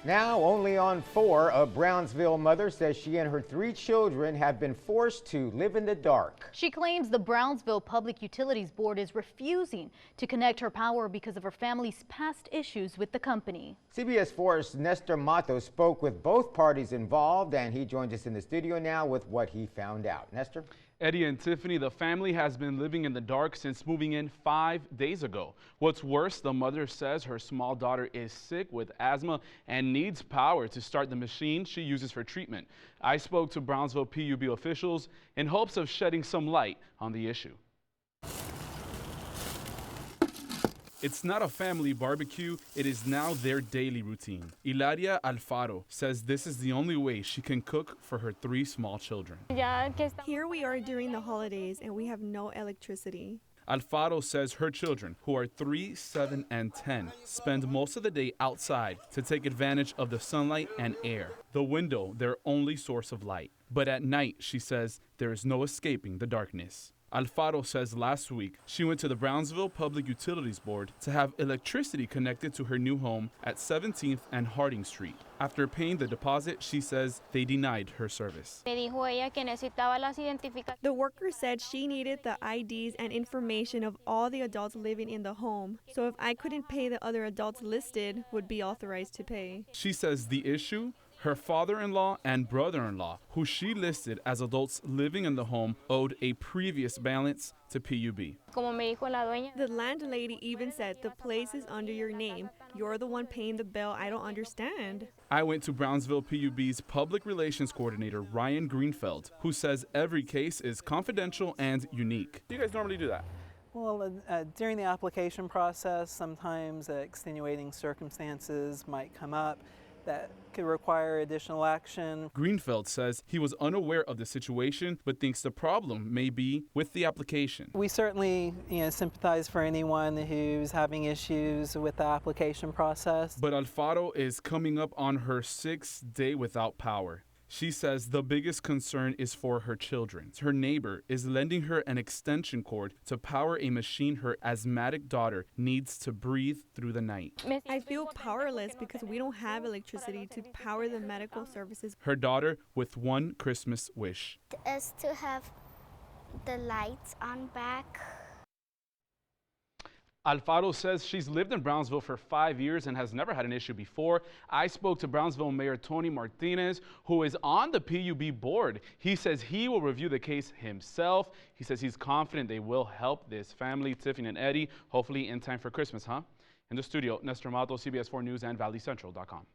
Now, only on 4, a Brownsville mother says she and her 3 children have been forced to live in the dark. She claims the Brownsville Public Utilities Board is refusing to connect her power because of her family's past issues with the company. CBS 4's Nestor Matos spoke with both parties involved, and he joins us in the studio now with what he found out. Nestor? Eddie and Tiffany, the family has been living in the dark since moving in 5 days ago. What's worse, the mother says her small daughter is sick with asthma and needs power to start the machine she uses for treatment. I spoke to Brownsville PUB officials in hopes of shedding some light on the issue. It's not a family barbecue, it is now their daily routine. Hilaria Alfaro says this is the only way she can cook for her 3 small children. Here we are during the holidays and we have no electricity. Alfaro says her children, who are 3, 7, and 10, spend most of the day outside to take advantage of the sunlight and air. The window, their only source of light. But at night, she says, there is no escaping the darkness. Alfaro says last week she went to the Brownsville Public Utilities Board to have electricity connected to her new home at 17th and Harding Street. After paying the deposit, she says they denied her service. The worker said she needed the IDs and information of all the adults living in the home, so if I couldn't pay, the other adults listed would be authorized to pay. She says the issue? Her father-in-law and brother-in-law, who she listed as adults living in the home, owed a previous balance to PUB. The landlady even said, the place is under your name. You're the one paying the bill. I don't understand. I went to Brownsville PUB's Public Relations Coordinator, Ryan Greenfeld, who says every case is confidential and unique. Do you guys normally do that? Well, during the application process, sometimes extenuating circumstances might come up that could require additional action. Greenfeld says he was unaware of the situation, but thinks the problem may be with the application. We certainly, sympathize for anyone who's having issues with the application process. But Alfaro is coming up on her 6th day without power. She says the biggest concern is for her children. Her neighbor is lending her an extension cord to power a machine her asthmatic daughter needs to breathe through the night. I feel powerless because we don't have electricity to power the medical services. Her daughter with one Christmas wish. Is to have the lights on back. Alfaro says she's lived in Brownsville for 5 years and has never had an issue before. I spoke to Brownsville Mayor Tony Martinez, who is on the PUB board. He says he will review the case himself. He says he's confident they will help this family, Tiffany and Eddie, hopefully in time for Christmas, huh? In the studio, Nestor Matos, CBS 4 News and ValleyCentral.com.